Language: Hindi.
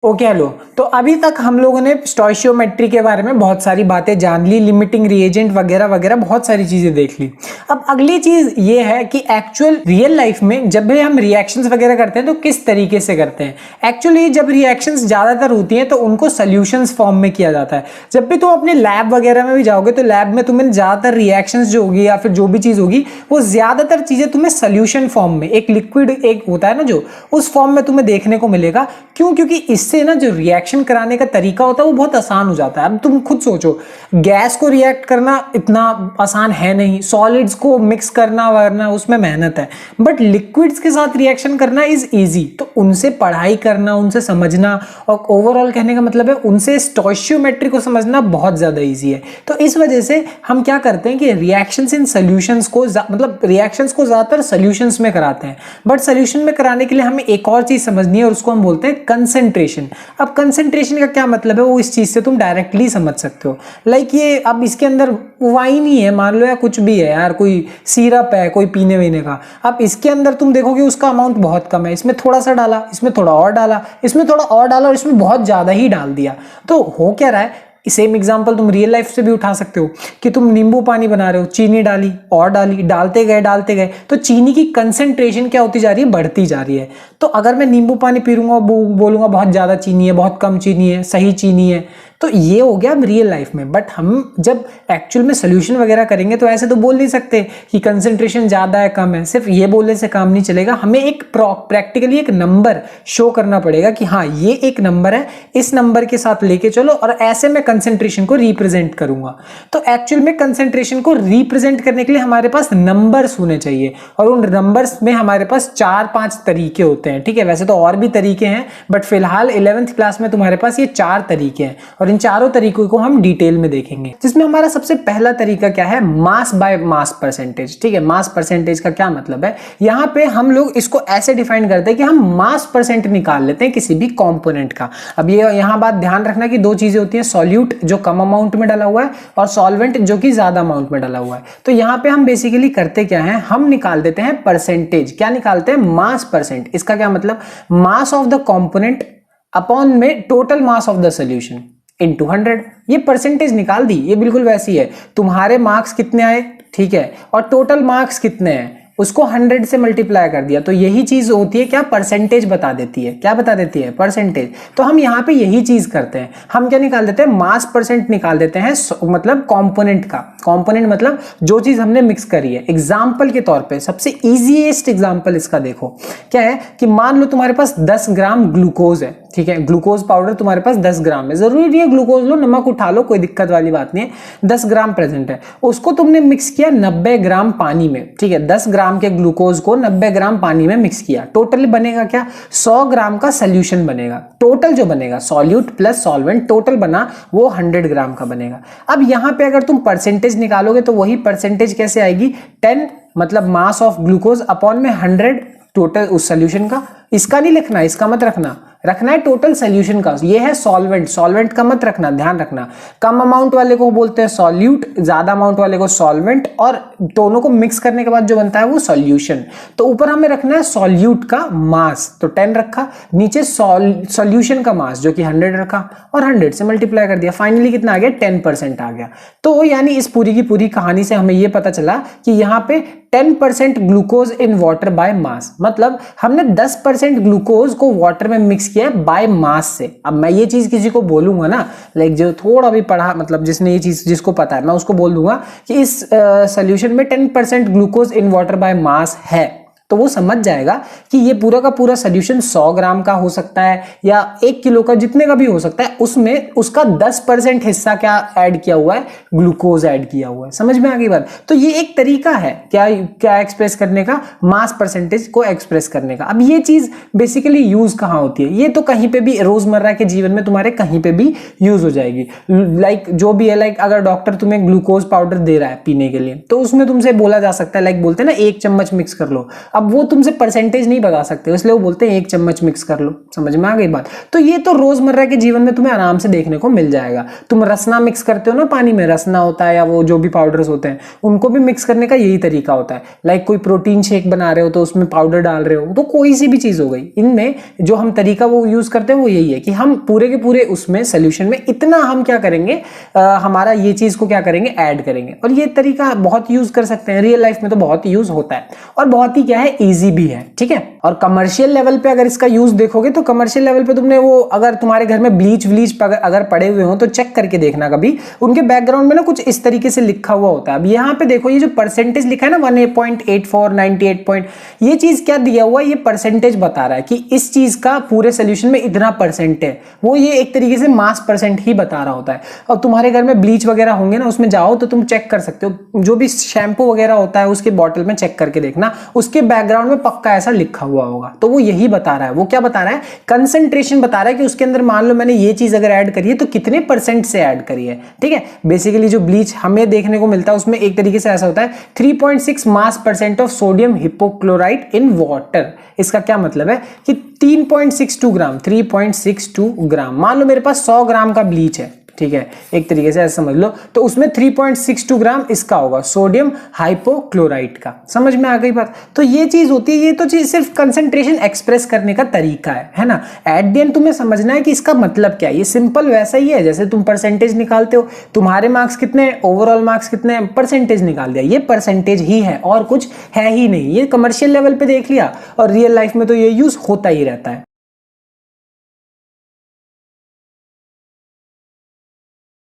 Okay hello. तो अभी तक हम लोगों ने स्टोइचियोमेट्री के बारे में बहुत सारी बातें जान ली, लिमिटिंग रिएजेंट वगैरह वगैरह बहुत सारी चीजें देख ली। अब अगली चीज ये है कि एक्चुअल रियल लाइफ में जब भी हम रिएक्शंस वगैरह करते हैं तो किस तरीके से करते हैं। एक्चुअली जब रिएक्शंस ज्यादातर होती हैं तो उनको सोल्यूशंस फॉर्म में किया जाता है। जब भी तुम अपने लैब वगैरह में भी जाओगे तो लैब में तुम्हें ज्यादातर रिएक्शंस जो होगी या फिर जो भी चीज होगी वो ज्यादातर चीजें तुम्हें सोल्यूशन फॉर्म में, एक लिक्विड एक होता है ना जो, उस फॉर्म में तुम्हें देखने को मिलेगा। क्यों? क्योंकि इससे ना जो रिएक्शन कराने का तरीका होता है वो बहुत आसान हो जाता है। अब तुम खुद सोचो, गैस को रिएक्ट करना इतना आसान है नहीं, सॉलिड्स को मिक्स करना वरना उसमें मेहनत है, बट लिक्विड्स के साथ रिएक्शन करना इज इजी। तो उनसे पढ़ाई करना, उनसे समझना, और ओवरऑल कहने का मतलब है उनसे स्टोइचियोमेट्री को समझना बहुत ज्यादा इजी है। तो इस वजह से हम क्या करते हैं कि रिएक्शंस इन सॉल्यूशंस को मतलब रिएक्शंस को ज्यादातर सॉल्यूशंस में कराते हैं, बट सॉल्यूशन में कराने के लिए हमें एक और चीज समझनी है और उसको हम बोलते हैं कंसंट्रेशन। अब कंसंट्रेशन का क्या मतलब है वो इस चीज से तुम डायरेक्टली समझ सकते हो। लाइक ये अब इसके अंदर वाइन ही है मान लो, या कुछ भी है यार, कोई सिरप है कोई पीने वीने का, अब इसके अंदर तुम देखोगे उसका अमाउंट बहुत कम है, इसमें थोड़ा सा डाला, इसमें थोड़ा और डाला, इसमें थोड़ा और डाला और इसमें बहुत ज्यादा ही डाल दिया। तो हो क्या रहा है, सेम एग्जांपल तुम रियल लाइफ से भी उठा सकते हो कि तुम नींबू पानी बना रहे हो, चीनी डाली और डाली, डालते गए तो चीनी की कंसंट्रेशन क्या होती जा रही है, बढ़ती जा रही है। तो अगर मैं नींबू पानी पी लूंगा, बोलूंगा बहुत ज्यादा चीनी है, बहुत कम चीनी है, सही चीनी है, तो ये हो गया रियल लाइफ में। बट हम जब एक्चुअल में सोल्यूशन वगैरह करेंगे तो ऐसे तो बोल नहीं सकते कि कंसंट्रेशन ज्यादा है कम है, सिर्फ ये बोलने से काम नहीं चलेगा, हमें एक प्रैक्टिकली एक नंबर शो करना पड़ेगा कि हाँ ये एक नंबर है, इस नंबर के साथ लेके चलो और ऐसे मैं कंसंट्रेशन को रिप्रेजेंट करूंगा। तो एक्चुअल में कंसंट्रेशन को रिप्रेजेंट करने के लिए हमारे पास नंबर्स होने चाहिए, और उन नंबर्स में हमारे पास 4-5 तरीके होते हैं। ठीक है, वैसे तो और भी तरीके हैं बट फिलहाल 11th क्लास में तुम्हारे पास ये 4 तरीके हैं और इन चारों तरीकों को हम डिटेल में देखेंगे। जिसमें हमारा सबसे पहला तरीका क्या है, मास बाय मास परसेंटेज। ठीक है, मास परसेंटेज का क्या मतलब है, यहां पे हम लोग इसको ऐसे डिफाइन करते हैं कि हम मास परसेंट निकाल लेते हैं किसी भी कंपोनेंट का। अब ये यहां बात ध्यान रखना कि दो चीजें होती हैं, सॉल्यूट जो कम अमाउंट में डाला हुआ है और सॉल्वेंट जो कि ज्यादा अमाउंट में डाला हुआ है। तो यहां पे हम बेसिकली करते क्या है, हम निकाल देते हैं परसेंटेज। क्या निकालते हैं, मास परसेंट। इसका क्या मतलब, mass of the component upon में total mass of the solution into 100। ये परसेंटेज निकाल दी, ये बिल्कुल वैसी है, तुम्हारे मार्क्स कितने आए, ठीक है, और टोटल मार्क्स कितने हैं उसको 100 से मल्टीप्लाई कर दिया। तो यही चीज होती है क्या, परसेंटेज बता देती है। क्या बता देती है, परसेंटेज। तो हम यहाँ पे यही चीज करते हैं, हम क्या निकाल देते हैं, मास परसेंट निकाल देते हैं, मतलब कंपोनेंट का। कंपोनेंट मतलब जो चीज हमने मिक्स करी है। एग्जाम्पल के तौर पे सबसे इजीएस्ट एग्जाम्पल इसका देखो, क्या है कि मान लो तुम्हारे पास 10 ग्राम ग्लूकोज है। ठीक है, ग्लूकोज पाउडर तुम्हारे पास 10 ग्राम है, जरूरी नहीं है ग्लूकोज लो, नमक उठा लो, कोई दिक्कत वाली बात नहीं है। 10 ग्राम प्रेजेंट है, उसको तुमने मिक्स किया 90 ग्राम पानी में। ठीक है, 10 ग्राम के ग्लूकोज को 90 ग्राम पानी में मिक्स किया, टोटल बनेगा क्या, 100 ग्राम का सोल्यूशन बनेगा। टोटल जो बनेगा, सॉल्यूट प्लस सॉल्वेंट, टोटल बना वो 100 ग्राम का बनेगा। अब यहां पे अगर तुम परसेंटेज निकालोगे तो वही परसेंटेज कैसे आएगी, 10 मतलब मास ऑफ ग्लूकोज अपॉन में 100 टोटल उस सोल्यूशन का। इसका नहीं लिखना, इसका मत रखना, रखना है टोटल सोल्यूशन का। ये है सॉल्वेंट, सॉल्वेंट का मत रखना, ध्यान रखना। कम अमाउंट वाले को बोलते हैं सॉल्यूट, ज्यादा अमाउंट वाले को सॉल्वेंट, और दोनों को मिक्स करने के बाद जो बनता है वो सॉल्यूशन। तो ऊपर हमें रखना है सॉल्यूट का मास, तो 10 रखा, नीचे सॉल्यूशन का मास जो कि 100 रखा और 100 से मल्टीप्लाई कर दिया। फाइनली कितना आ गया, 10% आ गया। तो यानी इस पूरी की पूरी कहानी से हमें यह पता चला कि यहाँ पे 10% glucose in water by mass, मतलब हमने 10% ग्लूकोज को वाटर में मिक्स किया है बाय मास से। अब मैं ये चीज किसी को बोलूंगा ना, लाइक जो थोड़ा भी पढ़ा, मतलब जिसने ये चीज जिसको पता है, मैं उसको बोल दूंगा कि इस सॉल्यूशन में 10% glucose in water by mass है, तो वो समझ जाएगा कि ये पूरा का पूरा सोल्यूशन 100 ग्राम का हो सकता है या 1 किलो का, जितने का भी हो सकता है, उसमें उसका 10% हिस्सा क्या ऐड किया हुआ है, ग्लूकोज ऐड किया हुआ है। समझ में आ गई बात। तो ये एक तरीका है क्या क्या एक्सप्रेस करने का, मास परसेंटेज को एक्सप्रेस करने का। अब ये चीज बेसिकली यूज कहाँ होती है, ये तो कहीं पे भी रोजमर्रा के जीवन में तुम्हारे कहीं पे भी यूज हो जाएगी। लाइक जो भी है, लाइक अगर डॉक्टर तुम्हें ग्लूकोज पाउडर दे रहा है पीने के लिए, तो उसमें तुमसे बोला जा सकता है, लाइक बोलते हैं ना 1 चम्मच मिक्स कर लो। अब वो तुमसे परसेंटेज नहीं बता सकते, इसलिए वो बोलते हैं 1 चम्मच मिक्स कर लो। समझ में आ गई बात? तो ये तो रोजमर्रा के जीवन में तुम्हें आराम से देखने को मिल जाएगा। तुम रसना मिक्स करते हो ना पानी में, रसना होता है या वो जो भी पाउडर्स होते हैं, उनको भी मिक्स करने का यही तरीका होता है। लाइक कोई प्रोटीन शेक बना रहे हो तो उसमें पाउडर डाल रहे हो, तो कोई सी भी चीज हो गई, इनमें जो हम तरीका वो यूज करते हैं वो यही है कि हम पूरे के पूरे उसमें सोल्यूशन में इतना हम क्या करेंगे, हमारा ये चीज को क्या करेंगे, ऐड करेंगे। और ये तरीका बहुत यूज कर सकते हैं, रियल लाइफ में तो बहुत यूज होता है और बहुत ही क्या है, इजी भी है। ठीक है। और कमर्शियल लेवल पे अगर इसका यूज देखोगे तो कमर्शियल लेवल पे तुमने वो, अगर तुम्हारे घर में ब्लीच अगर पड़े हुए हो तो चेक करके देखना कभी, उनके बैकग्राउंड में ना कुछ इस तरीके से लिखा हुआ होता है। अब यहाँ पे देखो, ये जो परसेंटेज लिखा है ना 1.84 98 पॉइंट, ये चीज क्या दिया हुआ है, ये परसेंटेज बता रहा है कि इस चीज का पूरे सोल्यूशन में इतना परसेंट है। वो ये एक तरीके से मास परसेंट ही बता रहा होता है। और तुम्हारे घर में ब्लीच वगैरह होंगे ना, उसमें जाओ तो तुम चेक कर सकते हो, जो भी शैम्पू वगैरह होता है उसके बॉटल में चेक करके देखना, उसके बैकग्राउंड में पक्का ऐसा लिखा हुआ होगा। तो वो यही बता रहा है। वो क्या बता रहा है, कंसंट्रेशन बता रहा है कि उसके अंदर मान लो मैंने ये चीज अगर ऐड करी है तो कितने परसेंट से ऐड करी है। ठीक है। बेसिकली जो ब्लीच हमें देखने को मिलता है उसमें एक तरीके से ऐसा होता है 3.6 mass percent of sodium hypochlorite in water. इसका क्या मतलब है कि 3.62 ग्राम, 3.62 ग्राम, मान लो मेरे पास 100 ग्राम का ब्लीच है। ठीक है, एक तरीके से ऐसा समझ लो, तो उसमें 3.62 ग्राम इसका होगा, सोडियम हाइपोक्लोराइड का। समझ में आ गई बात? तो ये चीज होती है, ये तो चीज सिर्फ कंसंट्रेशन एक्सप्रेस करने का तरीका है ना। एट द एंड तुम्हें समझना है कि इसका मतलब क्या है। ये सिंपल वैसा ही है जैसे तुम परसेंटेज निकालते हो। तुम्हारे मार्क्स कितने, ओवरऑल मार्क्स कितने, परसेंटेज निकाल दिया, ये परसेंटेज ही है और कुछ है ही नहीं। ये कमर्शियल लेवल पे देख लिया और रियल लाइफ में तो ये यूज होता ही रहता है।